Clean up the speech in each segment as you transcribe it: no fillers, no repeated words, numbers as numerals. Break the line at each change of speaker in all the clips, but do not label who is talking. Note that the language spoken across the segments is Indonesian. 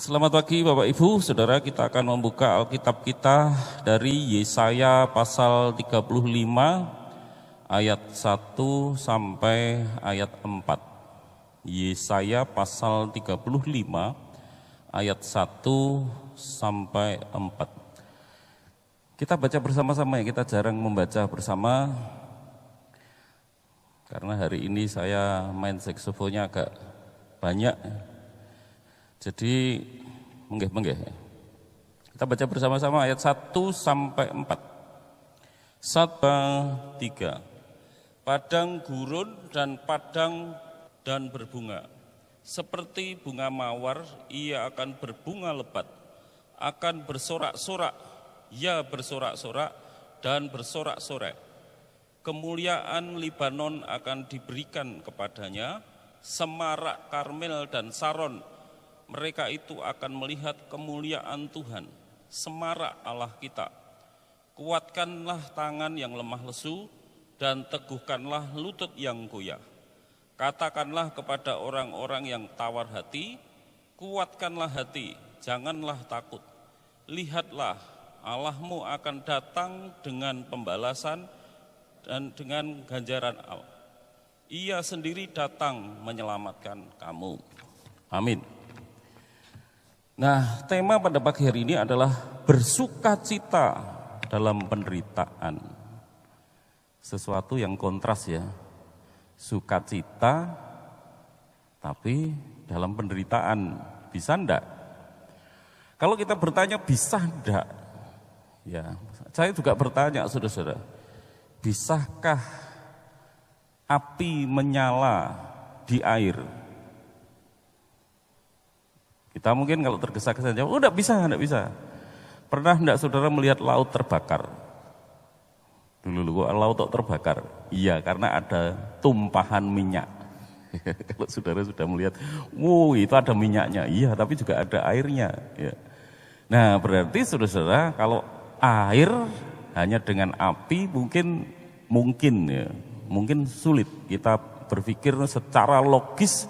Selamat pagi Bapak Ibu, Saudara, kita akan membuka Alkitab kita dari Yesaya pasal 35 ayat 1 sampai ayat 4. Yesaya pasal 35 ayat 1 sampai 4. Kita baca bersama-sama ya, kita jarang membaca bersama karena hari ini saya main saksofonnya agak banyak. Jadi menggeh-menggeh. Kita baca bersama-sama ayat 1 sampai 4. 3. Padang gurun dan padang dan berbunga. Seperti bunga mawar, ia akan berbunga lebat, akan bersorak-sorak, ya bersorak-sorak dan bersorak-sorai. Kemuliaan Libanon akan diberikan kepadanya, semarak Karmel dan Saron. Mereka itu akan melihat kemuliaan Tuhan, semarak Allah kita. Kuatkanlah tangan yang lemah lesu dan teguhkanlah lutut yang goyah. Katakanlah kepada orang-orang yang tawar hati, kuatkanlah hati, janganlah takut. Lihatlah, Allahmu akan datang dengan pembalasan dan dengan ganjaran Allah. Ia sendiri datang menyelamatkan kamu. Amin. Nah, tema pada pagi hari ini adalah bersukacita dalam penderitaan. Sesuatu yang kontras ya, sukacita tapi dalam penderitaan, bisa enggak? Kalau kita bertanya bisa enggak? Ya, saya juga bertanya saudara-saudara, bisakah api menyala di air? Kita mungkin kalau tergesa-gesa jawab, enggak bisa. Pernah enggak saudara melihat laut terbakar? Dulu laut terbakar. Iya, karena ada tumpahan minyak. Kalau saudara sudah melihat, itu ada minyaknya. Iya, tapi juga ada airnya. Ya. Nah, berarti saudara-saudara, kalau air hanya dengan api mungkin sulit. Kita berpikir secara logis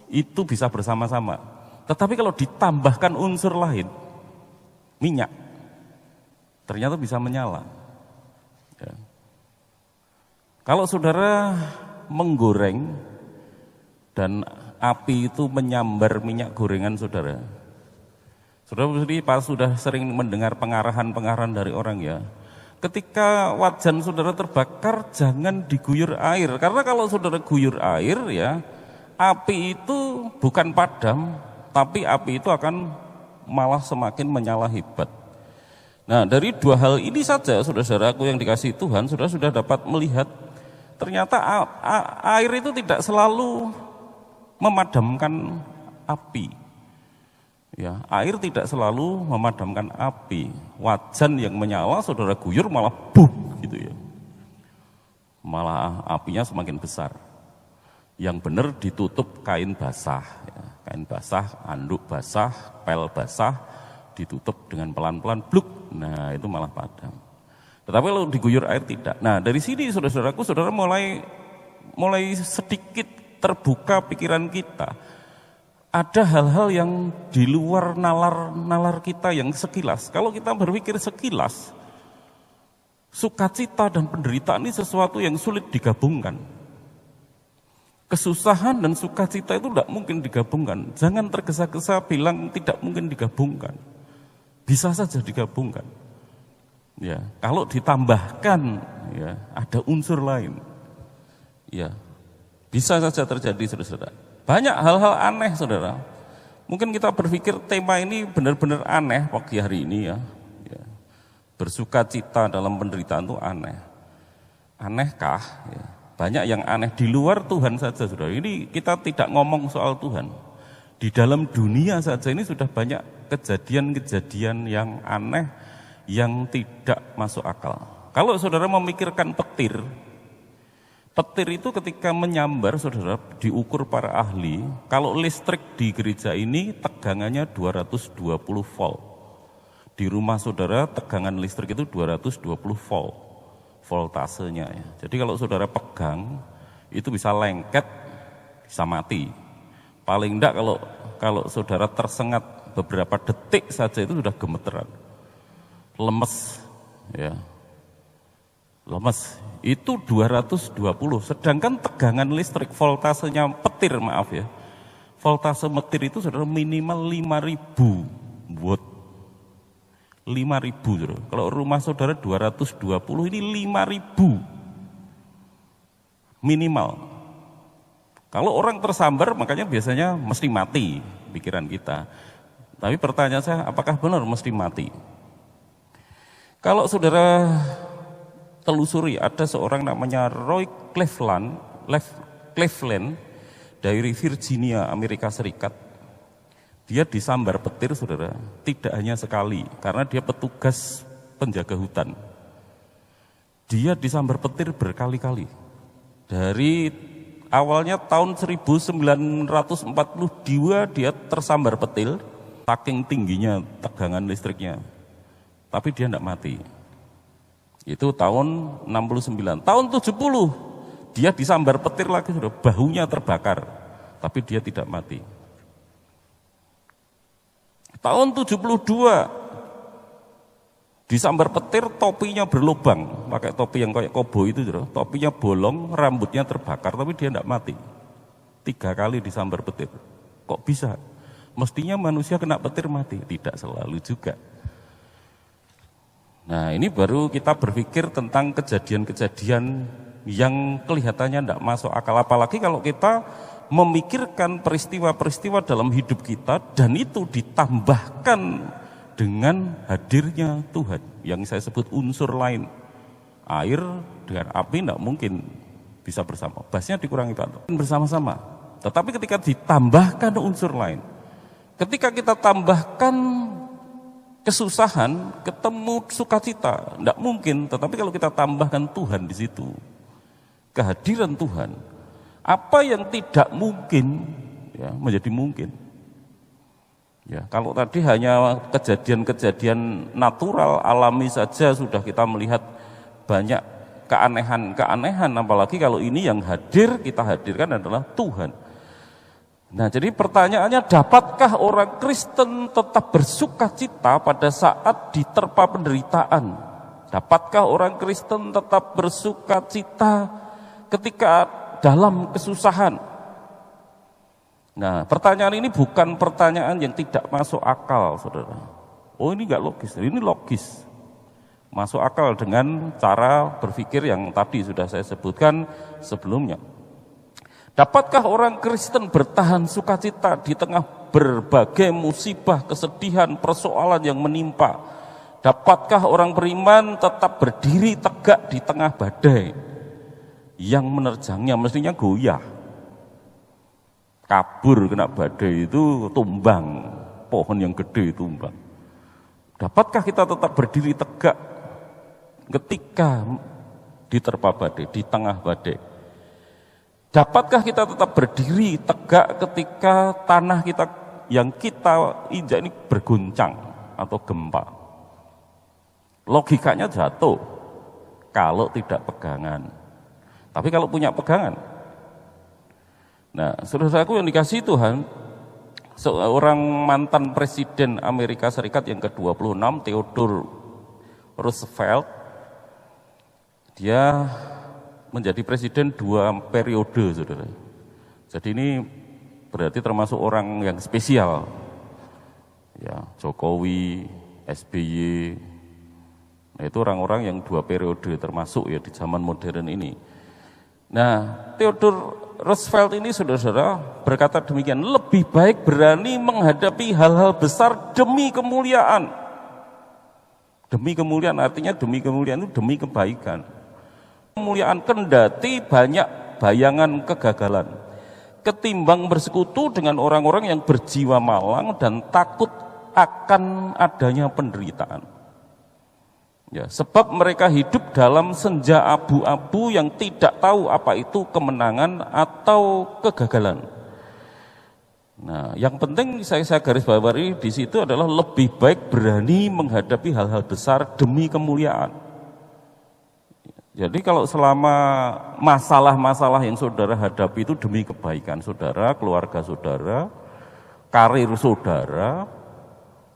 itu bisa bersama-sama. Tetapi kalau ditambahkan unsur lain, minyak, ternyata bisa menyala. Ya. Kalau saudara menggoreng dan api itu menyambar minyak gorengan saudara sendiri pas sudah sering mendengar pengarahan dari orang ya, ketika wajan saudara terbakar jangan diguyur air, karena kalau saudara guyur air ya, api itu bukan padam, tapi api itu akan malah semakin menyala hebat. Nah, dari dua hal ini saja saudara-saudaraku yang dikasihi Tuhan, saudara sudah dapat melihat ternyata air itu tidak selalu memadamkan api. Ya, air tidak selalu memadamkan api. Wajan yang menyala saudara guyur malah boom gitu ya. Malah apinya semakin besar. Yang benar ditutup kain basah ya. Kain basah, anduk basah, pel basah, ditutup dengan pelan-pelan, bluk. Nah, itu malah padam. Tetapi kalau diguyur air tidak. Nah, dari sini saudara-saudaraku, saudara mulai sedikit terbuka pikiran kita. Ada hal-hal yang di luar nalar kita yang sekilas. Kalau kita berpikir sekilas, sukacita dan penderitaan ini sesuatu yang sulit digabungkan. Kesusahan dan sukacita itu tidak mungkin digabungkan. Jangan tergesa-gesa bilang tidak mungkin digabungkan. Bisa saja digabungkan. Ya, kalau ditambahkan ya, ada unsur lain. Ya, bisa saja terjadi saudara. Banyak hal-hal aneh saudara. Mungkin kita berpikir tema ini benar-benar aneh pagi hari ini ya. Ya. Bersukacita dalam penderitaan itu aneh. Anehkah? Ya. Banyak yang aneh di luar Tuhan saja saudara. Ini kita tidak ngomong soal Tuhan. Di dalam dunia saja ini sudah banyak kejadian-kejadian yang aneh yang tidak masuk akal. Kalau saudara memikirkan petir itu ketika menyambar saudara diukur para ahli, kalau listrik di gereja ini tegangannya 220 volt. Di rumah saudara tegangan listrik itu 220 volt. Voltasenya ya. Jadi kalau saudara pegang itu bisa lengket, bisa mati. Paling enggak kalau saudara tersengat beberapa detik saja itu sudah gemeteran, lemes, ya, lemes. Itu 220, sedangkan tegangan listrik, voltasenya petir, maaf ya, voltase petir itu saudara minimal 5.000 watt. 5.000 saudara. Kalau rumah saudara 220, ini 5.000 minimal. Kalau orang tersambar makanya biasanya mesti mati pikiran kita. Tapi pertanyaan saya, apakah benar mesti mati? Kalau saudara telusuri, ada seorang namanya Roy Cleveland dari Virginia, Amerika Serikat. Dia disambar petir, saudara, tidak hanya sekali, karena dia petugas penjaga hutan. Dia disambar petir berkali-kali. Dari awalnya tahun 1942 dia tersambar petir, saking tingginya tegangan listriknya. Tapi dia tidak mati. Itu tahun 69. Tahun 70 dia disambar petir lagi, sudah bahunya terbakar, tapi dia tidak mati. Tahun 72 disambar petir, topinya berlubang, pakai topi yang kayak koboi itu, topinya bolong, rambutnya terbakar, tapi dia tidak mati. 3 kali disambar petir. Kok bisa? Mestinya manusia kena petir mati, tidak selalu juga. Nah, ini baru kita berpikir tentang kejadian-kejadian yang kelihatannya tidak masuk akal, apalagi kalau kita memikirkan peristiwa-peristiwa dalam hidup kita dan itu ditambahkan dengan hadirnya Tuhan yang saya sebut unsur lain. Air dengan api tidak mungkin bisa bersama, basnya dikurangi Pak, bersama-sama. Tetapi ketika ditambahkan unsur lain, ketika kita tambahkan kesusahan, ketemu sukacita, tidak mungkin. Tetapi kalau kita tambahkan Tuhan di situ, kehadiran Tuhan, apa yang tidak mungkin ya, menjadi mungkin. Ya, kalau tadi hanya kejadian-kejadian natural, alami saja sudah kita melihat banyak keanehan-keanehan, apalagi kalau ini yang hadir, kita hadirkan adalah Tuhan. Nah, jadi pertanyaannya, dapatkah orang Kristen tetap bersukacita pada saat diterpa penderitaan? Dapatkah orang Kristen tetap bersukacita ketika dalam kesusahan? Nah, pertanyaan ini bukan pertanyaan yang tidak masuk akal, saudara. Oh, ini enggak logis, ini logis. Masuk akal dengan cara berpikir yang tadi sudah saya sebutkan sebelumnya. Dapatkah orang Kristen bertahan sukacita di tengah berbagai musibah, kesedihan, persoalan yang menimpa? Dapatkah orang beriman tetap berdiri tegak di tengah badai yang menerjangnya? Mestinya goyah, kabur kena badai itu, tumbang, pohon yang gede tumbang. Dapatkah kita tetap berdiri tegak ketika diterpa badai, di tengah badai? Dapatkah kita tetap berdiri tegak ketika tanah kita yang kita injak ini berguncang atau gempa? Logikanya jatuh kalau tidak pegangan. Tapi kalau punya pegangan. Nah, saudaraku yang dikasihi Tuhan, seorang mantan presiden Amerika Serikat yang ke-26, Theodore Roosevelt, dia menjadi presiden 2 periode, saudara. Jadi ini berarti termasuk orang yang spesial. Ya, Jokowi, SBY, nah itu orang-orang yang 2 periode termasuk ya di zaman modern ini. Nah, Theodore Roosevelt ini, saudara-saudara, berkata demikian, lebih baik berani menghadapi hal-hal besar demi kemuliaan. Demi kemuliaan artinya demi kemuliaan itu demi kebaikan. Kemuliaan kendati banyak bayangan kegagalan, ketimbang bersekutu dengan orang-orang yang berjiwa malang dan takut akan adanya penderitaan. Ya, sebab mereka hidup dalam senja abu-abu yang tidak tahu apa itu kemenangan atau kegagalan. Nah, yang penting saya garis bawahi di situ adalah lebih baik berani menghadapi hal-hal besar demi kemuliaan. Jadi kalau selama masalah-masalah yang saudara hadapi itu demi kebaikan saudara, keluarga saudara, karir saudara,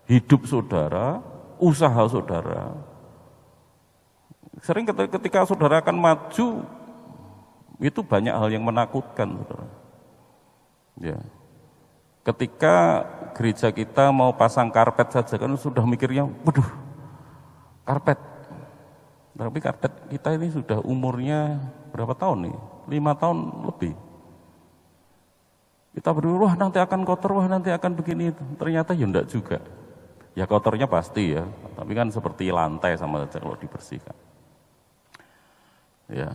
hidup saudara, usaha saudara. Sering ketika saudara akan maju, itu banyak hal yang menakutkan, saudara. Ya. Ketika gereja kita mau pasang karpet saja kan sudah mikirnya, waduh, karpet. Tapi karpet kita ini sudah umurnya berapa tahun nih? 5 tahun lebih. Kita berpikir, wah nanti akan kotor, wah nanti akan begini. Ternyata ya enggak juga. Ya kotornya pasti ya, tapi kan seperti lantai sama saja kalau dibersihkan. Ya.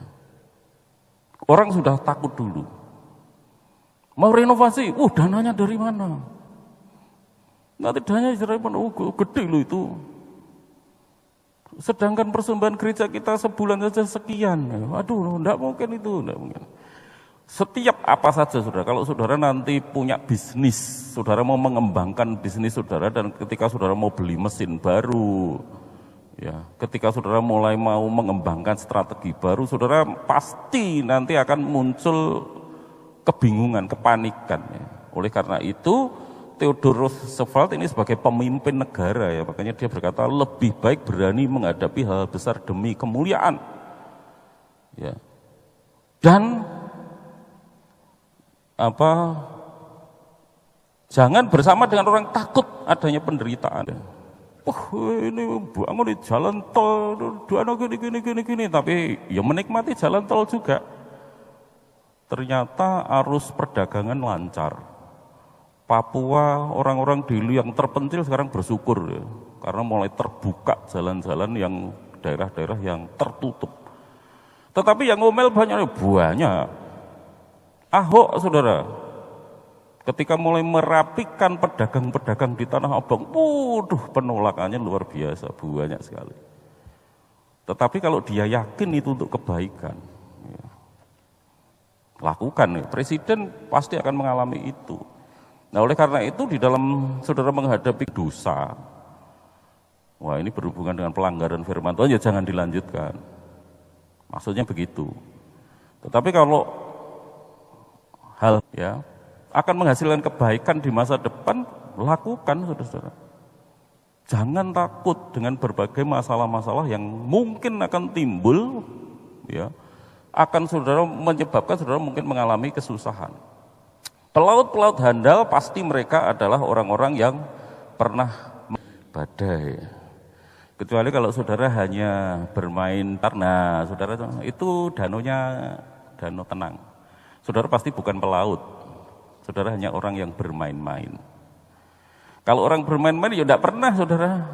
Orang sudah takut dulu. Mau renovasi, dananya dari mana? Nanti dananya dari mana? Gede loh itu. Sedangkan persembahan gereja kita sebulan saja sekian. Aduh, enggak mungkin itu, enggak mungkin. Setiap apa saja saudara, kalau saudara nanti punya bisnis, saudara mau mengembangkan bisnis saudara, dan ketika saudara mau beli mesin baru, ya, ketika saudara mulai mau mengembangkan strategi baru, saudara pasti nanti akan muncul kebingungan, kepanikan. Ya. Oleh karena itu, Theodore Roosevelt ini sebagai pemimpin negara, ya, makanya dia berkata lebih baik berani menghadapi hal besar demi kemuliaan. Ya. Dan jangan bersama dengan orang takut adanya penderitaan. Ini bangun di jalan tol, gini, tapi ya menikmati jalan tol juga. Ternyata arus perdagangan lancar. Papua, orang-orang dulu yang terpencil sekarang bersyukur ya, karena mulai terbuka jalan-jalan yang daerah-daerah yang tertutup. Tetapi yang ngomel banyak. Ahok, saudara, ketika mulai merapikan pedagang-pedagang di Tanah Abang, penolakannya luar biasa, banyak sekali. Tetapi kalau dia yakin itu untuk kebaikan, ya, lakukan. Ya. Presiden pasti akan mengalami itu. Nah, oleh karena itu di dalam saudara menghadapi dosa, wah ini berhubungan dengan pelanggaran firman Tuhan, ya jangan dilanjutkan. Maksudnya begitu. Tetapi kalau hal ya akan menghasilkan kebaikan di masa depan, lakukan, saudara-saudara. Jangan takut dengan berbagai masalah-masalah yang mungkin akan timbul, ya, akan saudara menyebabkan saudara mungkin mengalami kesusahan. Pelaut-pelaut handal pasti mereka adalah orang-orang yang pernah badai. Kecuali kalau saudara hanya bermain tarna, saudara itu danaunya danau tenang. Saudara pasti bukan pelaut, saudara hanya orang yang bermain-main. Kalau orang bermain-main ya tidak pernah, saudara,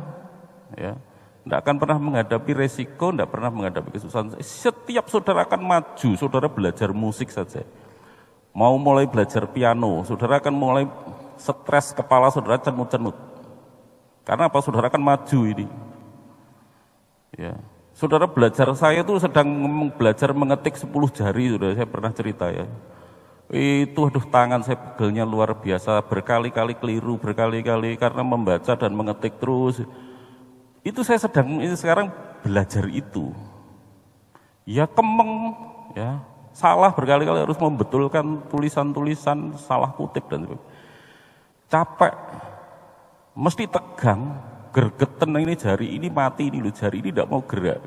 ya, tidak akan pernah menghadapi resiko, tidak pernah menghadapi kesusahan. Setiap saudara akan maju, saudara belajar musik saja, mau mulai belajar piano, saudara akan mulai stres, kepala saudara cenut-cenut. Karena apa? Saudara akan maju ini. Ya. Saudara belajar, saya tuh sedang belajar mengetik 10 jari, saudara, saya pernah cerita ya. Itu tangan saya pegelnya luar biasa, berkali-kali keliru, berkali-kali karena membaca dan mengetik terus. Itu saya sekarang belajar itu. Ya kemeng, ya salah berkali-kali harus membetulkan tulisan-tulisan, salah kutip dan sebagainya. Capek, mesti tegang. Gergeten ini jari ini mati ini loh, jari ini tidak mau gerak.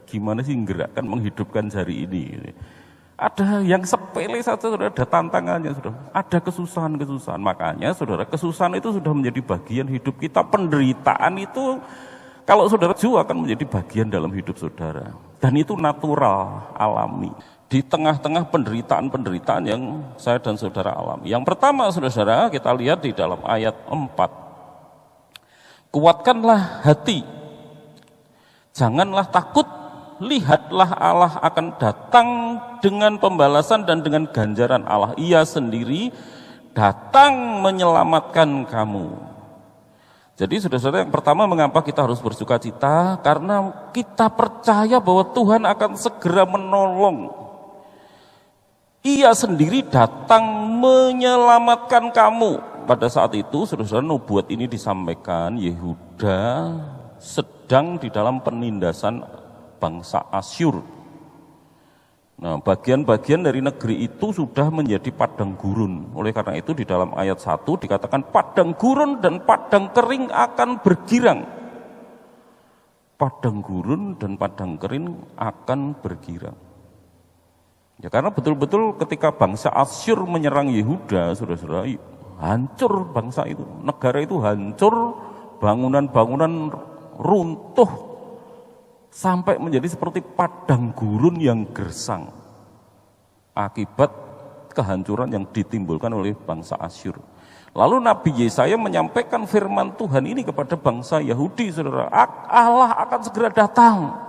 Gimana sih menggerakkan, menghidupkan jari ini? Ada yang sepele saja, saudara, ada tantangannya, saudara. Ada kesusahan-kesusahan. Makanya, saudara, kesusahan itu sudah menjadi bagian hidup kita. Penderitaan itu, kalau saudara juga akan menjadi bagian dalam hidup saudara. Dan itu natural, alami. Di tengah-tengah penderitaan-penderitaan yang saya dan saudara alami. Yang pertama, saudara, kita lihat di dalam ayat 4. Kuatkanlah hati, janganlah takut, lihatlah Allah akan datang dengan pembalasan dan dengan ganjaran Allah. Ia sendiri datang menyelamatkan kamu. Jadi saudara-saudara, yang pertama mengapa kita harus bersuka cita? Karena kita percaya bahwa Tuhan akan segera menolong. Ia sendiri datang menyelamatkan kamu. Pada saat itu, saudara-saudara, nubuat ini disampaikan, Yehuda sedang di dalam penindasan bangsa Asyur. Nah, bagian-bagian dari negeri itu sudah menjadi padang gurun. Oleh karena itu di dalam ayat 1 dikatakan padang gurun dan padang kering akan bergirang. Padang gurun dan padang kering akan bergirang. Ya, karena betul-betul ketika bangsa Asyur menyerang Yehuda, saudara-saudara, hancur bangsa itu. Negara itu hancur, bangunan-bangunan runtuh, sampai menjadi seperti padang gurun yang gersang akibat kehancuran yang ditimbulkan oleh bangsa Asyur. Lalu Nabi Yesaya menyampaikan firman Tuhan ini kepada bangsa Yahudi, saudara. Allah akan segera datang.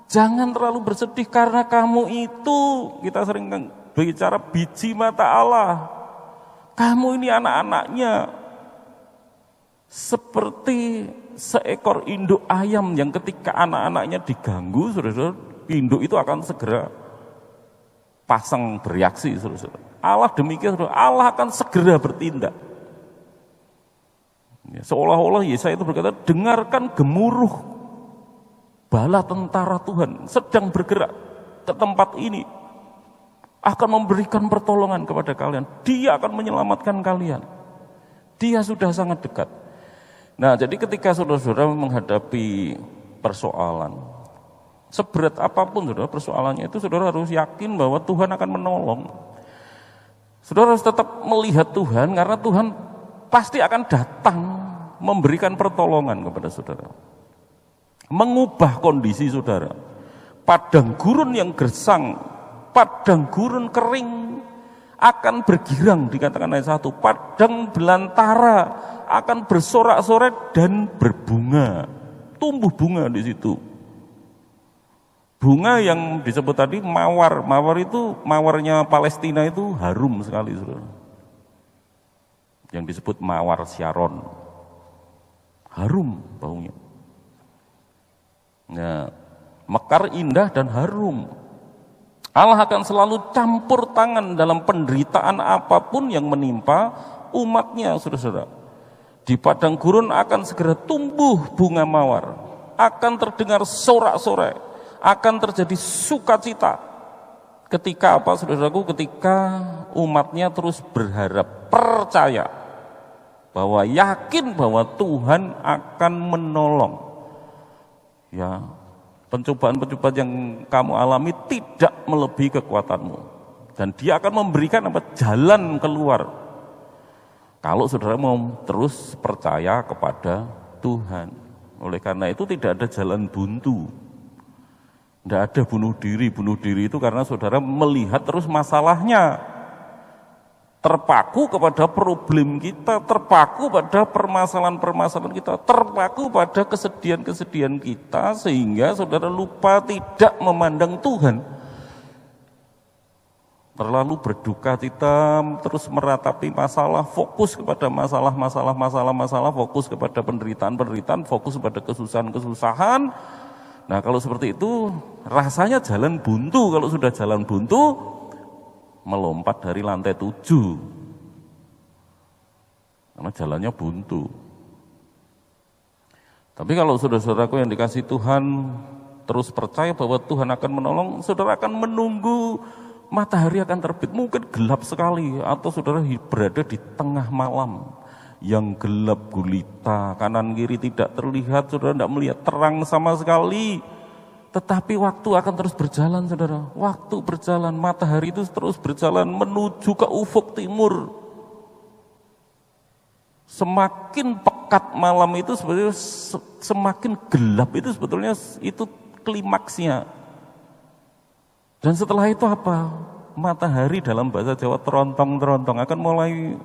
Jangan terlalu bersedih karena kamu itu, kita sering bicara biji mata Allah. Kamu ini anak-anaknya seperti seekor induk ayam yang ketika anak-anaknya diganggu, saudara-saudara, induk itu akan segera pasang bereaksi, saudara-saudara. Allah demikian, saudara, Allah akan segera bertindak. Ya, seolah-olah Yesaya itu berkata, dengarkan gemuruh bala tentara Tuhan sedang bergerak ke tempat ini, akan memberikan pertolongan kepada kalian. Dia akan menyelamatkan kalian. Dia sudah sangat dekat. Nah, jadi ketika saudara-saudara menghadapi persoalan, seberat apapun saudara persoalannya itu, saudara harus yakin bahwa Tuhan akan menolong. Saudara harus tetap melihat Tuhan, karena Tuhan pasti akan datang memberikan pertolongan kepada saudara. Mengubah kondisi saudara. Padang gurun yang gersang, padang gurun kering akan bergirang, dikatakan ayat 1. Padang belantara akan bersorak-sorai dan berbunga. Tumbuh bunga di situ. Bunga yang disebut tadi mawar. Mawar itu, mawarnya Palestina itu harum sekali, saudara. Yang disebut mawar Syaron. Harum baunya. Nah, mekar indah dan harum. Allah akan selalu campur tangan dalam penderitaan apapun yang menimpa umatnya, saudara-saudara. Di padang gurun akan segera tumbuh bunga mawar, akan terdengar sorak-sorai, akan terjadi sukacita. Ketika apa, saudaraku? Ketika umatnya terus berharap, percaya, bahwa yakin bahwa Tuhan akan menolong. Ya, pencobaan-pencobaan yang kamu alami tidak melebihi kekuatanmu, dan Dia akan memberikan apa? Jalan keluar. Kalau saudara mau terus percaya kepada Tuhan. Oleh karena itu tidak ada jalan buntu. Tidak ada bunuh diri. Bunuh diri itu karena saudara melihat terus masalahnya. Terpaku kepada problem kita, terpaku pada permasalahan-permasalahan kita, terpaku pada kesedihan-kesedihan kita, sehingga saudara lupa tidak memandang Tuhan. Terlalu berduka cita, terus meratapi masalah, fokus kepada masalah, fokus kepada penderitaan, fokus kepada kesusahan. Nah, kalau seperti itu rasanya jalan buntu. Kalau sudah jalan buntu, melompat dari lantai 7. Karena jalannya buntu. Tapi kalau saudara-saudaraku yang dikasih Tuhan, terus percaya bahwa Tuhan akan menolong, saudara akan menunggu matahari akan terbit, mungkin gelap sekali, atau saudara berada di tengah malam yang gelap gulita, kanan kiri tidak terlihat, saudara tidak melihat terang sama sekali. Tetapi waktu akan terus berjalan, saudara. Waktu berjalan, matahari itu terus berjalan menuju ke ufuk timur. Semakin pekat malam itu sebetulnya semakin gelap itu sebetulnya itu klimaksnya. Dan setelah itu apa? Matahari dalam bahasa Jawa terontong-terontong, akan mulai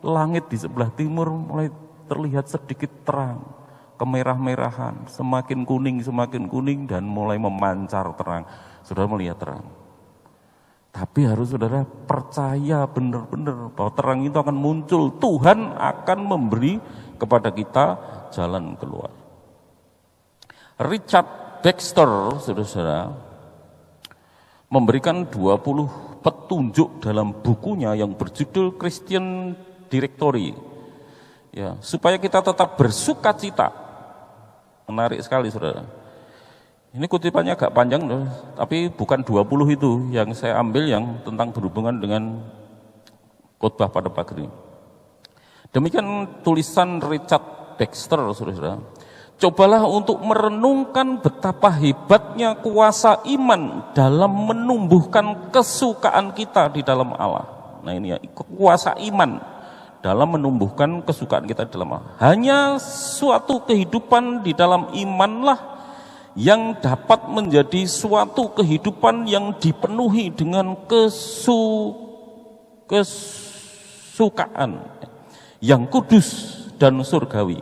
langit di sebelah timur mulai terlihat sedikit terang, kemerah-merahan, semakin kuning dan mulai memancar terang. Saudara melihat terang. Tapi harus saudara percaya benar-benar bahwa terang itu akan muncul. Tuhan akan memberi kepada kita jalan keluar. Richard Baxter, saudara-saudara, memberikan 20 petunjuk dalam bukunya yang berjudul Christian Directory, ya, supaya kita tetap bersuka cita. Menarik sekali, saudara. Ini kutipannya agak panjang loh, tapi bukan 20 itu yang saya ambil yang tentang berhubungan dengan khotbah pada pagi ini. Demikian tulisan Richard Baxter, saudara. Cobalah untuk merenungkan betapa hebatnya kuasa iman dalam menumbuhkan kesukaan kita di dalam Allah. Nah ini ya, kuasa iman dalam menumbuhkan kesukaan kita di dalam Allah. Hanya suatu kehidupan di dalam imanlah yang dapat menjadi suatu kehidupan yang dipenuhi dengan kesukaan yang kudus dan surgawi.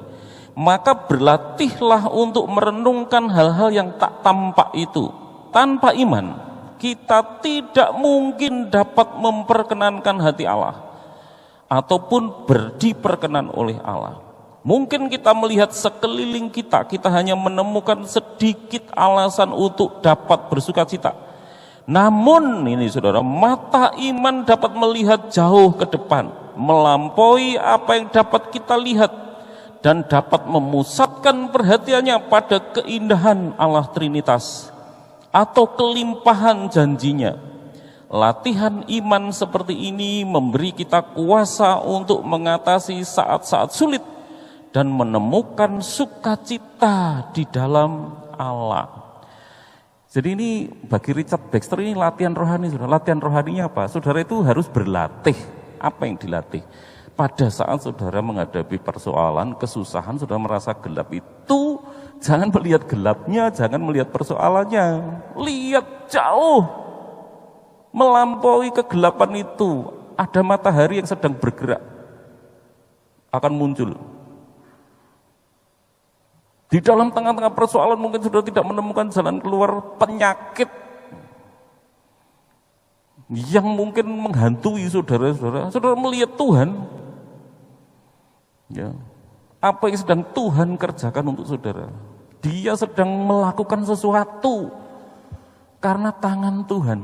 Maka berlatihlah untuk merenungkan hal-hal yang tak tampak itu. Tanpa iman, kita tidak mungkin dapat memperkenankan hati Allah ataupun diperkenan oleh Allah. Mungkin kita melihat sekeliling kita, kita hanya menemukan sedikit alasan untuk dapat bersuka cita. Namun ini saudara, mata iman dapat melihat jauh ke depan, melampaui apa yang dapat kita lihat, dan dapat memusatkan perhatiannya pada keindahan Allah Trinitas atau kelimpahan janjinya. Latihan iman seperti ini memberi kita kuasa untuk mengatasi saat-saat sulit dan menemukan sukacita di dalam Allah. Jadi ini bagi Richard Baxter ini latihan rohani. Saudara. Latihan rohaninya apa? Saudara itu harus berlatih. Apa yang dilatih? Pada saat saudara menghadapi persoalan, kesusahan, saudara merasa gelap itu, jangan melihat gelapnya, jangan melihat persoalannya. Lihat jauh, melampaui kegelapan itu. Ada matahari yang sedang bergerak, akan muncul. Di dalam tengah-tengah persoalan mungkin sudah tidak menemukan jalan keluar, penyakit yang mungkin menghantui saudara-saudara. Saudara melihat Tuhan, ya, apa yang sedang Tuhan kerjakan untuk saudara. Dia sedang melakukan sesuatu karena tangan Tuhan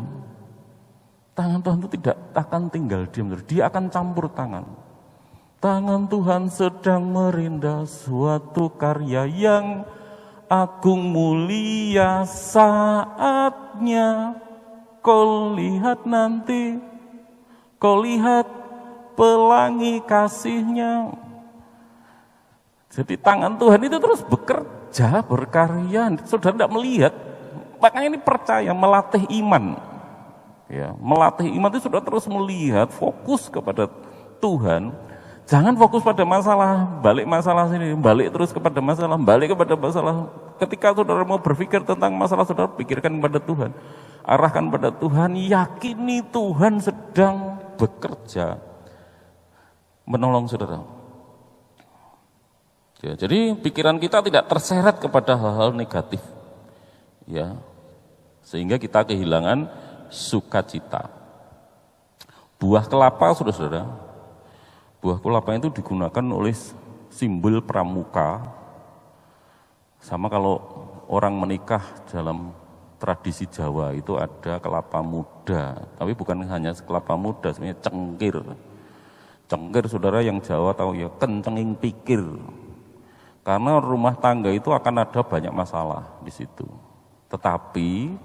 itu tidak akan tinggal diam. Dia akan campur tangan. Tangan Tuhan sedang merindah suatu karya yang agung mulia, saatnya kau lihat nanti, kau lihat pelangi kasihnya. Jadi tangan Tuhan itu terus bekerja, berkarya, saudara tidak melihat. Makanya ini percaya, melatih iman. Ya, melatih iman itu sudah terus melihat, fokus kepada Tuhan. Jangan fokus pada masalah, balik masalah sini, balik terus kepada masalah, balik kepada masalah. Ketika saudara mau berpikir tentang masalah, saudara pikirkan pada Tuhan. Arahkan pada Tuhan, yakini Tuhan sedang bekerja menolong saudara. Ya, jadi pikiran kita tidak terseret kepada hal-hal negatif. Ya, sehingga kita kehilangan sukacita. Buah kelapa, saudara-saudara. Buah kelapa itu digunakan oleh simbol pramuka. Sama kalau orang menikah dalam tradisi Jawa itu ada kelapa muda. Tapi bukan hanya kelapa muda, sebenarnya cengkir. Cengkir saudara yang Jawa tahu ya, kencenging pikir. Karena rumah tangga itu akan ada banyak masalah di situ. Tetapi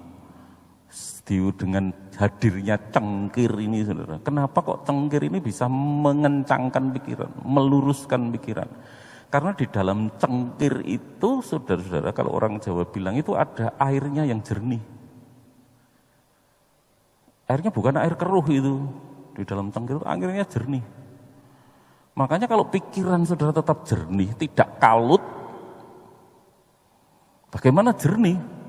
dengan hadirnya cengkir ini saudara, kenapa kok cengkir ini bisa mengencangkan pikiran, meluruskan pikiran? Karena di dalam cengkir itu saudara-saudara, kalau orang Jawa bilang itu ada airnya yang jernih. Airnya bukan air keruh itu, di dalam cengkir itu airnya jernih. Makanya kalau pikiran saudara tetap jernih, tidak kalut, bagaimana jernih?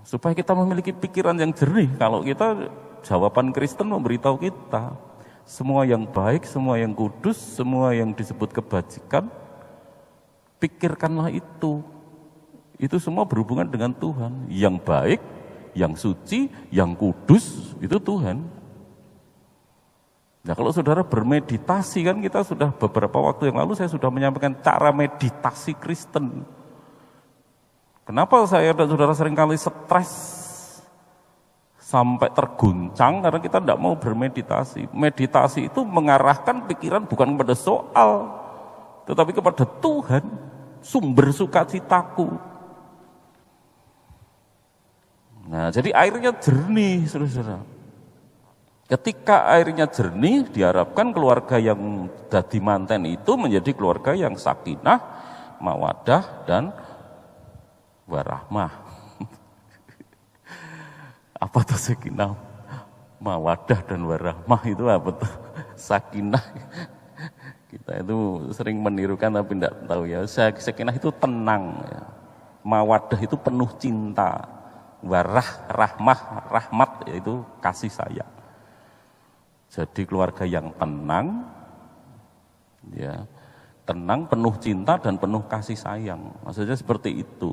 Supaya kita memiliki pikiran yang jernih. Kalau kita, jawaban Kristen memberitahu kita, semua yang baik, semua yang kudus, semua yang disebut kebajikan, pikirkanlah itu. Itu semua berhubungan dengan Tuhan. Yang baik, yang suci, yang kudus, itu Tuhan. Nah kalau saudara bermeditasi, kan kita sudah beberapa waktu yang lalu saya sudah menyampaikan cara meditasi Kristen. Kenapa saya dan saudara seringkali stres sampai terguncang? Karena kita tidak mau bermeditasi. Meditasi itu mengarahkan pikiran bukan kepada soal, tetapi kepada Tuhan, sumber sukacitaku. Nah, jadi airnya jernih, saudara-saudara. Ketika airnya jernih, diharapkan keluarga yang dadi manten itu menjadi keluarga yang sakinah, mawadah, dan warahmah. Apa tuh sakinah, mawadah, dan warahmah itu apa tuh? Sakinah. Kita itu sering menirukan tapi tidak tahu ya. Sakinah itu tenang, ya. Mawadah itu penuh cinta, rahmat yaitu kasih sayang. Jadi keluarga yang tenang, ya, tenang, penuh cinta dan penuh kasih sayang. Maksudnya seperti itu.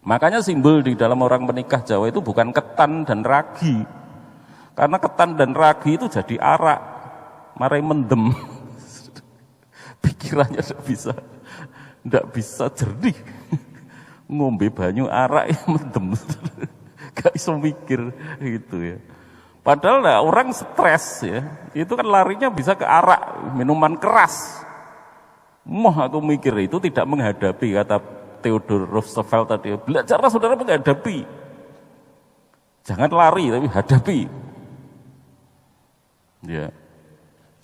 Makanya simbol di dalam orang menikah Jawa itu bukan ketan dan ragi, karena ketan dan ragi itu jadi arak, marai mendem. Pikirannya tidak bisa jernih. Ngombe banyu arak yang mendem, gak iso mikir gitu ya. Padahal nah, orang stres ya, itu kan larinya bisa ke arak, minuman keras. Aku mikir itu tidak menghadapi, kata Theodore Roosevelt tadi, belajarlah saudara menghadapi. Jangan lari tapi hadapi. Ya.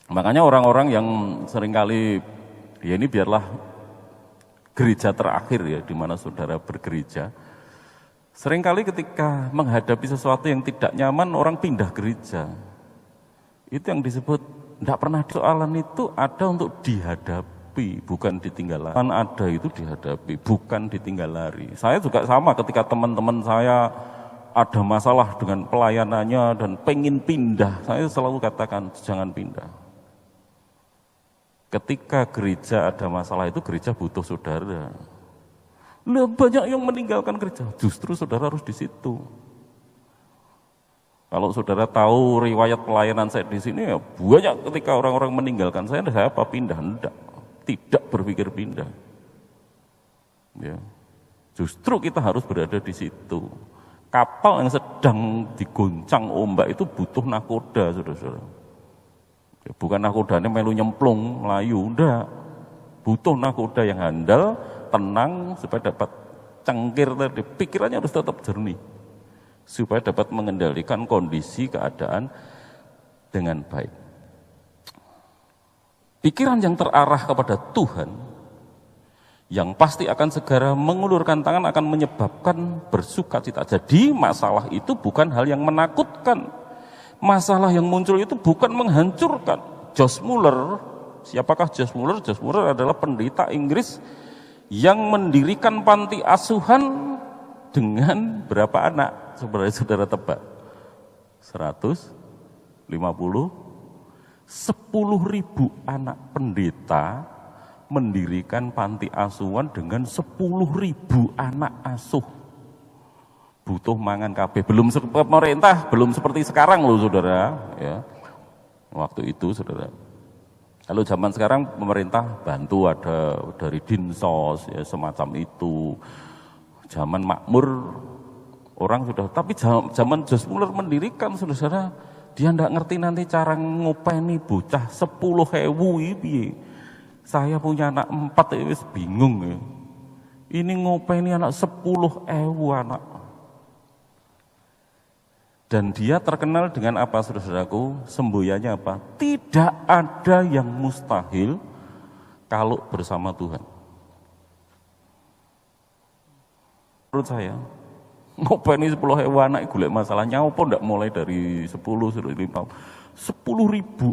Makanya orang-orang yang seringkali, ya ini biarlah gereja terakhir ya, di mana saudara bergereja. Seringkali ketika menghadapi sesuatu yang tidak nyaman, orang pindah gereja. Itu yang disebut, tidak pernah soalan itu ada untuk dihadapi, bukan ditinggal lari. Ada itu dihadapi, bukan ditinggal lari. Saya juga sama ketika teman-teman saya ada masalah dengan pelayanannya dan pengen pindah, saya selalu katakan jangan pindah. Ketika gereja ada masalah itu, gereja butuh saudara. Lah banyak yang meninggalkan gereja, justru saudara harus di situ. Kalau saudara tahu riwayat pelayanan saya di sini, ya banyak ketika orang-orang meninggalkan saya apa pindah? Tidak berpikir pindah. Ya, justru kita harus berada di situ. Kapal yang sedang digoncang ombak itu butuh nakoda, saudara-saudara. Bukan nakodanya melu nyemplung, melayu, enggak. Butuh nakoda yang handal, tenang, supaya dapat cengkir tadi. Pikirannya harus tetap jernih, supaya dapat mengendalikan kondisi keadaan dengan baik. Pikiran yang terarah kepada Tuhan, yang pasti akan segera mengulurkan tangan, akan menyebabkan bersukacita. Jadi masalah itu bukan hal yang menakutkan. Masalah yang muncul itu bukan menghancurkan. Josh Muller, siapakah Josh Muller? Josh Muller adalah pendeta Inggris yang mendirikan panti asuhan dengan berapa anak? Sebenarnya saudara tebak? 150, 10.000 anak pendeta mendirikan panti asuhan dengan 10.000 anak asuh. Butuh mangan kabeh, belum pemerintah, belum seperti sekarang loh saudara ya. Waktu itu saudara. Kalau zaman sekarang pemerintah bantu, ada dari Dinsos ya, semacam itu. Zaman makmur orang sudah, tapi zaman Josh Muller mendirikan saudara, dia ndak ngerti nanti cara ngopeni bocah 10.000 ini. Saya punya anak 4 ya wis bingung ya. Ini ngopeni anak 10.000 anak. Dan dia terkenal dengan apa saudara-saudaraku? Semboyannya apa? Tidak ada yang mustahil kalau bersama Tuhan. Menurut saya, ngopeni 10.000 anak golek masalahnya apa ndak mulai dari 10, 10.000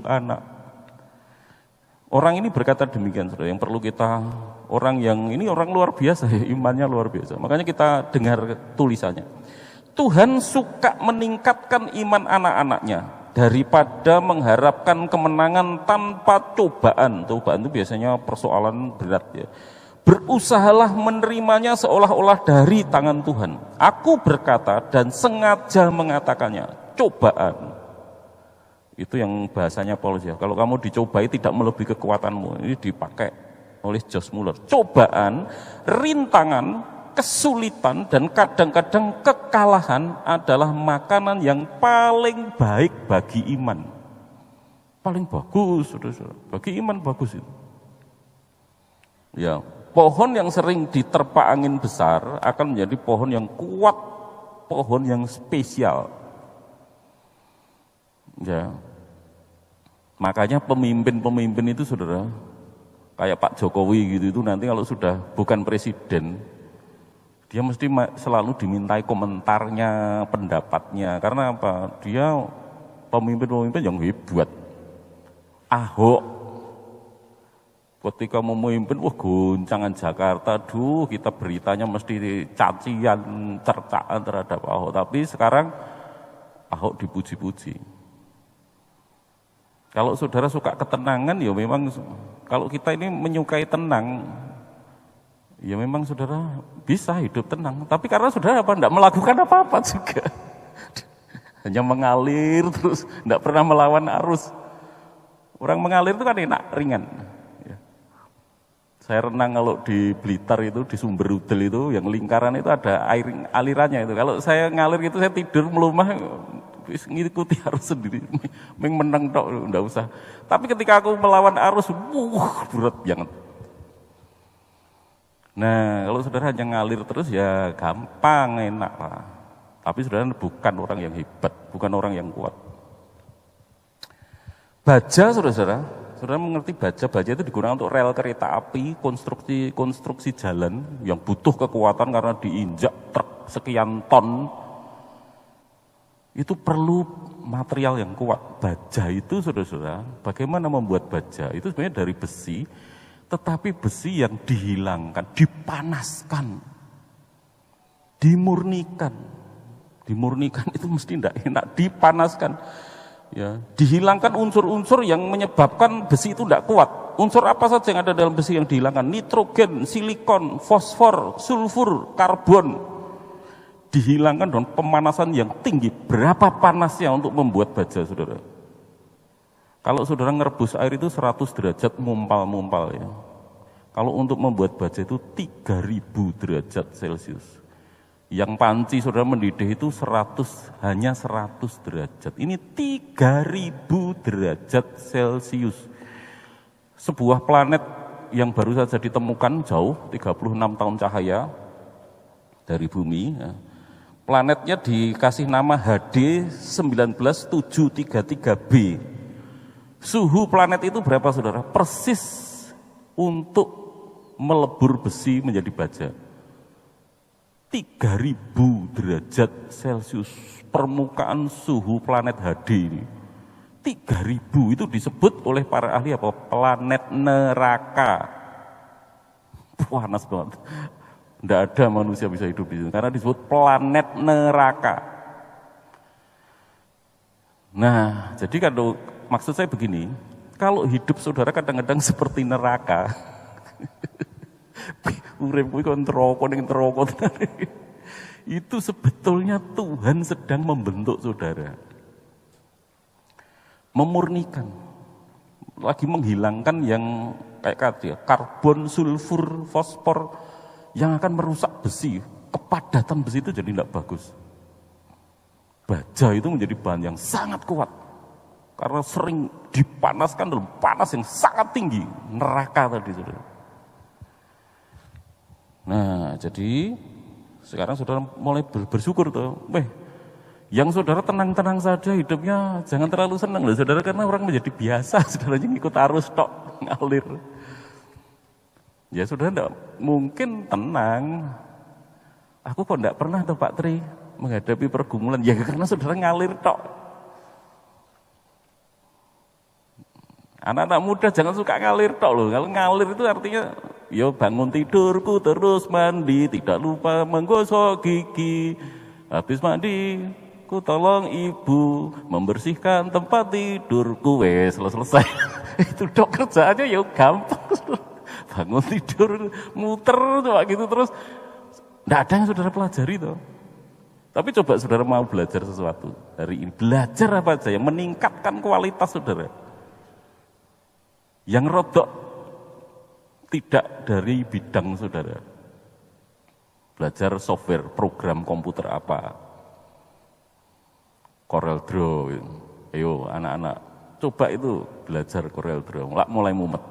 anak. Orang ini berkata demikian saudara, yang perlu kita, orang yang ini orang luar biasa ya, imannya luar biasa. Makanya kita dengar tulisannya. Tuhan suka meningkatkan iman anak-anaknya daripada mengharapkan kemenangan tanpa cobaan. Cobaan itu biasanya persoalan berat ya. Berusahalah menerimanya seolah-olah dari tangan Tuhan. Aku berkata dan sengaja mengatakannya, cobaan. Itu yang bahasanya Paulus ya. Kalau kamu dicobai tidak melebihi kekuatanmu. Ini dipakai oleh Josh Muller. Cobaan, rintangan, kesulitan dan kadang-kadang kekalahan adalah makanan yang paling baik bagi iman. Paling bagus, saudara-saudara. Bagi iman bagus itu. Ya, pohon yang sering diterpa angin besar akan menjadi pohon yang kuat pohon yang spesial. Ya. Makanya pemimpin-pemimpin itu saudara, kayak Pak Jokowi gitu itu nanti kalau sudah bukan presiden, dia mesti selalu dimintai komentarnya, pendapatnya. Karena apa? Dia pemimpin-pemimpin yang hebat. Ahok ketika memimpin, wah goncangan Jakarta, kita beritanya mesti cacian, cercaan terhadap Ahok. Tapi sekarang Ahok dipuji-puji. Kalau saudara suka ketenangan, ya memang kalau kita ini menyukai tenang, ya memang saudara bisa hidup tenang. Tapi karena saudara apa? Tidak melakukan apa-apa juga. Hanya mengalir terus, tidak pernah melawan arus. Orang mengalir itu kan enak, ringan. Saya renang kalau di Blitar itu, di Sumber Udel itu, yang lingkaran itu ada air alirannya itu. Kalau saya ngalir gitu, saya tidur melumah, ngikuti arus sendiri. Menang tok, enggak usah. Tapi ketika aku melawan arus, berat banget. Nah, kalau saudara hanya ngalir terus ya gampang, enak lah. Tapi saudara bukan orang yang hebat, bukan orang yang kuat. Baja, saudara mengerti baja itu digunakan untuk rel kereta api, konstruksi jalan yang butuh kekuatan karena diinjak truk sekian ton. Itu perlu material yang kuat. Baja itu saudara, bagaimana membuat baja? Itu sebenarnya dari besi, tetapi besi yang dihilangkan, dipanaskan, dimurnikan. Dimurnikan itu mesti tidak enak, dipanaskan. Ya, dihilangkan unsur-unsur yang menyebabkan besi itu tidak kuat. Unsur apa saja yang ada dalam besi yang dihilangkan? Nitrogen, silikon, fosfor, sulfur, karbon. Dihilangkan dengan pemanasan yang tinggi. Berapa panasnya untuk membuat baja, saudara? Kalau saudara ngerebus air itu 100 derajat mumpal-mumpal ya. Kalau untuk membuat baja itu 3000 derajat Celcius. Yang panci saudara mendidih itu hanya 100 derajat. Ini 3000 derajat Celcius. Sebuah planet yang baru saja ditemukan jauh, 36 tahun cahaya dari bumi. Ya. Planetnya dikasih nama HD 19733b. Suhu planet itu berapa saudara? Persis untuk melebur besi menjadi baja. 3000 derajat Celcius permukaan suhu planet HD ini. 3000 itu disebut oleh para ahli apa? Planet neraka. Panas banget. Tidak ada manusia bisa hidup di sini karena disebut planet neraka. Nah, jadi kalau maksud saya begini, kalau hidup saudara kadang-kadang seperti neraka. Urip kuwi kon neraka itu sebetulnya Tuhan sedang membentuk saudara. Memurnikan. Lagi menghilangkan yang kayak tadi karbon, sulfur, fosfor yang akan merusak besi. Kepadatan besi itu jadi tidak bagus. Baja itu menjadi bahan yang sangat kuat. Karena sering dipanaskan dalam panas yang sangat tinggi. Neraka tadi saudara. Nah, jadi sekarang saudara mulai bersyukur tuh. Yang saudara tenang-tenang saja hidupnya, jangan terlalu senang loh saudara, karena orang menjadi biasa, saudara ngikut arus tok, ngalir. Ya saudara enggak mungkin tenang. Aku kok enggak pernah tuh Pak Tri menghadapi pergumulan, ya karena saudara ngalir tok. Anak-anak muda jangan suka ngalir tok loh. Kalau ngalir itu artinya yo bangun tidurku terus mandi, tidak lupa menggosok gigi. Habis mandi, ku tolong ibu membersihkan tempat tidurku. Selesai. Itu dok kerjaannya ya gampang. Bangun tidur, muter coba gitu terus. Nggak ada yang saudara pelajari tuh. Tapi coba saudara mau belajar sesuatu hari ini. Belajar apa aja yang meningkatkan kualitas saudara. Yang rodok tidak dari bidang saudara. Belajar software, program komputer apa. Corel Draw. Ayo anak-anak, coba itu belajar Corel Draw. Mulai mumet.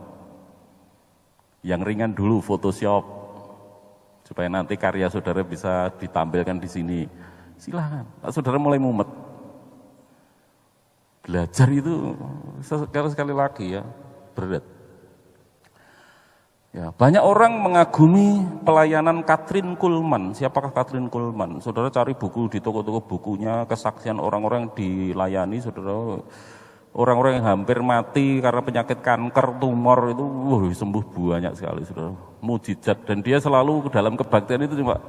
Yang ringan dulu Photoshop. Supaya nanti karya saudara bisa ditampilkan di sini. Silahkan. Saudara mulai mumet. Belajar itu sekali lagi ya, berat. Ya, banyak orang mengagumi pelayanan Kathryn Kuhlman. Siapakah Kathryn Kuhlman? Saudara cari buku di toko-toko bukunya, kesaksian orang-orang yang dilayani, saudara. Orang-orang yang hampir mati karena penyakit kanker, tumor itu sembuh banyak sekali, saudara. Mujizat, dan dia selalu dalam kebaktian itu cuma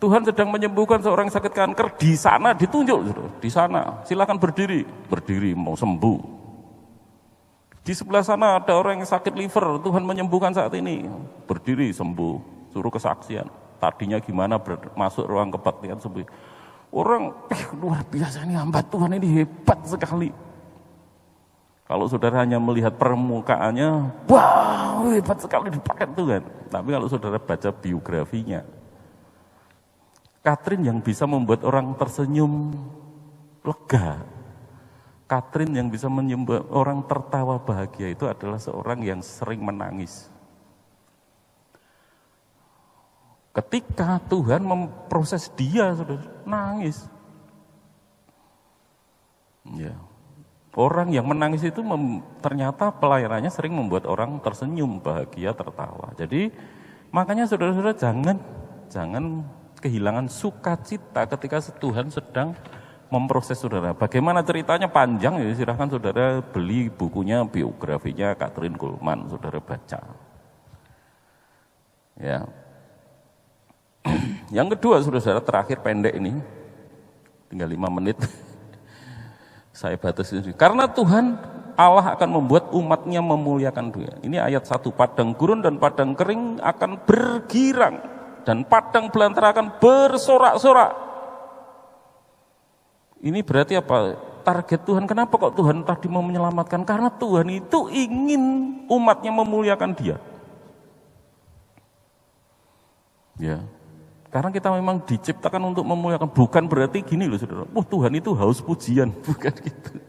Tuhan sedang menyembuhkan seorang sakit kanker di sana, ditunjuk, saudara. Di sana, silakan berdiri, mau sembuh. Di sebelah sana ada orang yang sakit liver, Tuhan menyembuhkan saat ini, berdiri sembuh, suruh kesaksian. Tadinya gimana masuk ruang kebaktian sembuh. Orang luar biasa ini, hamba Tuhan ini hebat sekali. Kalau saudara hanya melihat permukaannya, wow hebat sekali dipakai Tuhan. Tapi kalau saudara baca biografinya, Kathryn yang bisa membuat orang tersenyum lega, Kathryn yang bisa membuat orang tertawa bahagia itu adalah seorang yang sering menangis. Ketika Tuhan memproses dia, saudara, nangis. Ya. Orang yang menangis itu ternyata pelayanannya sering membuat orang tersenyum, bahagia, tertawa. Jadi makanya saudara-saudara jangan kehilangan sukacita ketika Tuhan sedang memproses saudara. Bagaimana ceritanya panjang ya, silahkan saudara beli bukunya, biografinya Kathryn Kuhlman, saudara baca. Ya. Yang kedua, saudara, terakhir pendek ini, tinggal 5 menit. Saya batasi. Karena Tuhan Allah akan membuat umatnya memuliakan Dia. Ini ayat 1, padang gurun dan padang kering akan bergirang, dan padang belantara akan bersorak-sorak. Ini berarti apa? Target Tuhan, kenapa kok Tuhan tadi mau menyelamatkan? Karena Tuhan itu ingin umatnya memuliakan Dia. Ya. Karena kita memang diciptakan untuk memuliakan, bukan berarti gini loh saudara, Tuhan itu haus pujian, bukan gitu.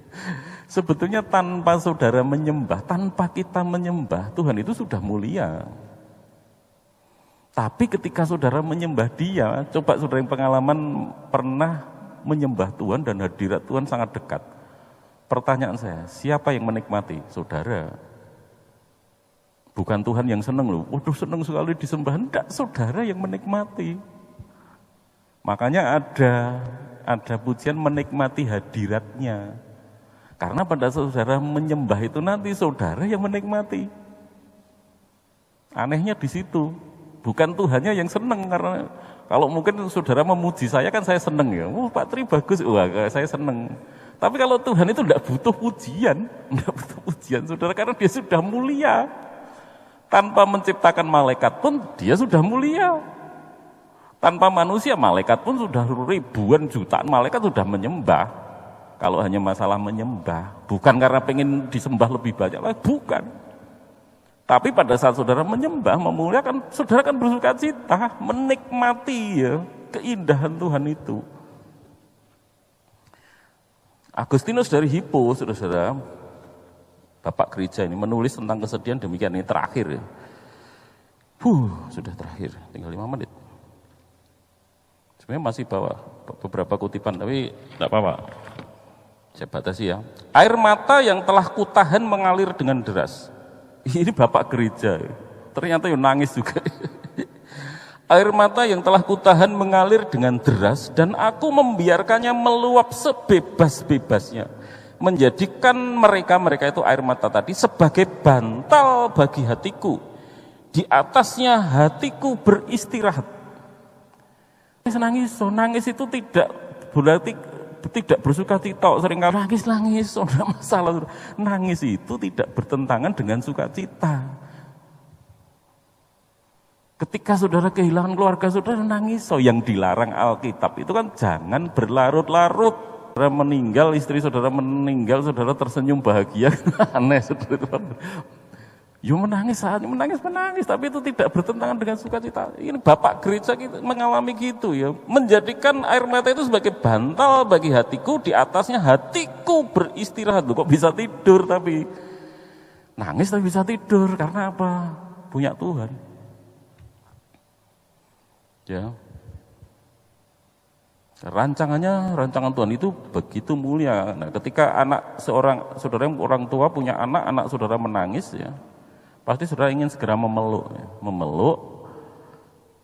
Sebetulnya tanpa saudara menyembah, tanpa kita menyembah, Tuhan itu sudah mulia. Tapi ketika saudara menyembah Dia, coba saudara yang pengalaman pernah menyembah Tuhan dan hadirat Tuhan sangat dekat. Pertanyaan saya, siapa yang menikmati? Saudara. Bukan Tuhan yang senang loh, waduh senang sekali disembah, enggak, saudara yang menikmati. Makanya ada pujian menikmati hadiratnya. Karena pada saudara menyembah itu nanti saudara yang menikmati. Anehnya di situ, bukan Tuhannya yang senang. Karena kalau mungkin saudara memuji saya kan saya senang ya, Pak Tri bagus, wah saya senang. Tapi kalau Tuhan itu enggak butuh pujian, saudara, karena Dia sudah mulia. Tanpa menciptakan malaikat pun Dia sudah mulia. Tanpa manusia, malaikat pun sudah ribuan jutaan malaikat sudah menyembah. Kalau hanya masalah menyembah, bukan karena pengen disembah lebih banyak lagi, bukan. Tapi pada saat saudara menyembah, memuliakan, saudara kan bersuka cita, menikmati ya keindahan Tuhan itu. Agustinus dari Hippo, saudara-saudara, Bapak gereja ini menulis tentang kesedihan demikian, ini terakhir ya. Sudah terakhir, tinggal 5 menit. Sebenarnya masih bawa beberapa kutipan, tapi tidak apa-apa. Saya batasi ya. Air mata yang telah kutahan mengalir dengan deras. Ini Bapak gereja, ternyata yang nangis juga. Air mata yang telah kutahan mengalir dengan deras, dan aku membiarkannya meluap sebebas-bebasnya. Menjadikan mereka itu air mata tadi sebagai bantal bagi hatiku. Di atasnya hatiku beristirahat. Nangis itu tidak berarti tidak bersuka cita. Seringkali nangis, tidak masalah. Nangis itu tidak bertentangan dengan sukacita. Ketika saudara kehilangan keluarga saudara nangis, yang dilarang Alkitab itu kan jangan berlarut-larut. Saudara meninggal, istri saudara meninggal, saudara tersenyum bahagia, aneh saudara. Ya menangis saatnya, menangis, tapi itu tidak bertentangan dengan sukacita. Ini Bapak gereja kita mengalami gitu ya, menjadikan air mata itu sebagai bantal bagi hatiku, di atasnya hatiku beristirahat. Loh, kok bisa tidur tapi nangis tapi bisa tidur, karena apa? Punya Tuhan. Ya. Rancangan Tuhan itu begitu mulia. Nah, ketika saudara orang tua punya anak saudara menangis ya, pasti saudara ingin segera memeluk, ya. Memeluk,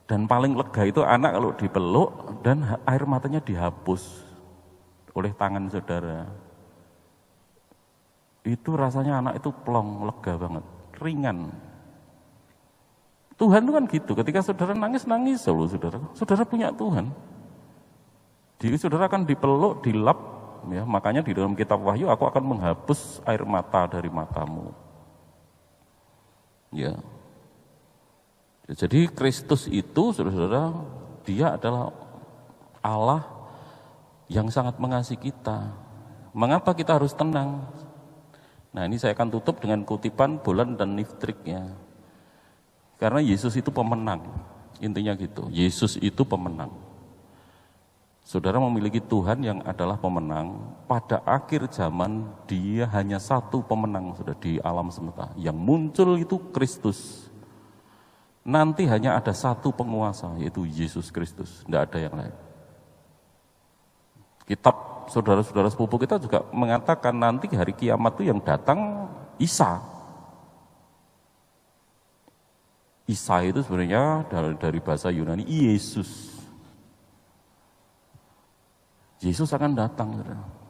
dan paling lega itu anak kalau dipeluk dan air matanya dihapus oleh tangan saudara. Itu rasanya anak itu plong, lega banget, ringan. Tuhan itu kan gitu, ketika saudara nangis loh saudara punya Tuhan. Diri saudara akan dipeluk, dilap, ya. Makanya di dalam kitab Wahyu, aku akan menghapus air mata dari matamu. Ya. Jadi Kristus itu, saudara-saudara, dia adalah Allah yang sangat mengasihi kita. Mengapa kita harus tenang? Nah, ini saya akan tutup dengan kutipan Bolan dan Niftrik ya. Karena Yesus itu pemenang. Intinya gitu, Yesus itu pemenang. Saudara memiliki Tuhan yang adalah pemenang. Pada akhir zaman dia hanya satu pemenang sudah di alam semesta. Yang muncul itu Kristus. Nanti hanya ada satu penguasa, yaitu Yesus Kristus. Tidak ada yang lain. Kitab saudara-saudara sepupu kita juga mengatakan nanti hari kiamat itu yang datang Isa. Isa itu sebenarnya dari bahasa Yunani Yesus. Yesus akan datang,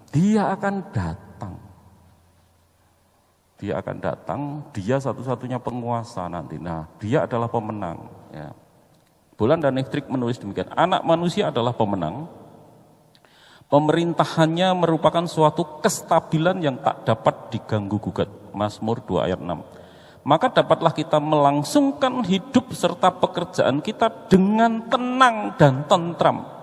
dia akan datang. Dia akan datang, dia satu-satunya penguasa nanti. Nah, dia adalah pemenang. Ya. Bolan dan Niftrik menulis demikian, anak manusia adalah pemenang. Pemerintahannya merupakan suatu kestabilan yang tak dapat diganggu gugat. Mazmur 2 ayat 6. Maka dapatlah kita melangsungkan hidup serta pekerjaan kita dengan tenang dan tentram.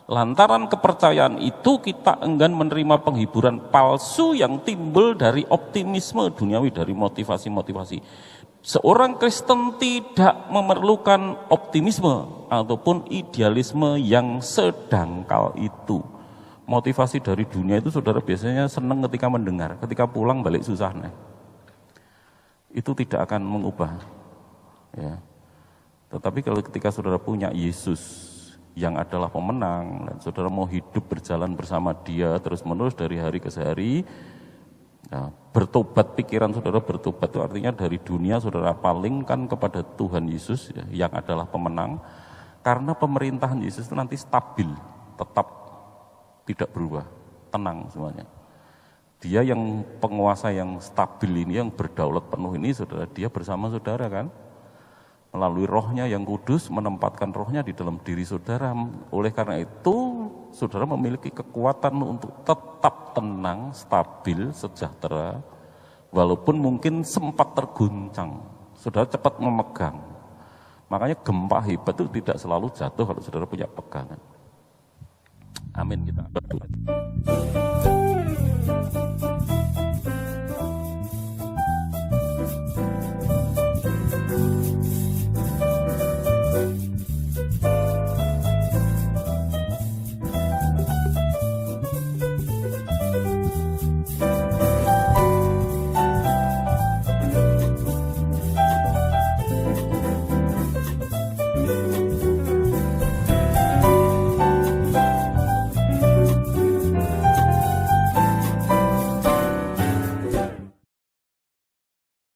Lantaran kepercayaan itu kita enggan menerima penghiburan palsu yang timbul dari optimisme duniawi, dari motivasi-motivasi. Seorang Kristen tidak memerlukan optimisme ataupun idealisme yang sedangkal itu. Motivasi dari dunia itu saudara biasanya senang ketika mendengar, ketika pulang balik susah. Nah. Itu tidak akan mengubah. Ya. Tetapi kalau ketika saudara punya Yesus yang adalah pemenang, dan saudara mau hidup berjalan bersama dia terus menerus dari hari ke hari, ya, bertobat, pikiran saudara bertobat itu artinya dari dunia saudara palingkan kepada Tuhan Yesus ya, yang adalah pemenang, karena pemerintahan Yesus itu nanti stabil, tetap tidak berubah, tenang semuanya. Dia yang penguasa yang stabil ini, yang berdaulat penuh ini, saudara, dia bersama saudara kan, melalui rohnya yang kudus, menempatkan rohnya di dalam diri saudara. Oleh karena itu, saudara memiliki kekuatan untuk tetap tenang, stabil, sejahtera, walaupun mungkin sempat terguncang. Saudara cepat memegang. Makanya gempa hebat itu tidak selalu jatuh kalau saudara punya pegangan. Amin kita.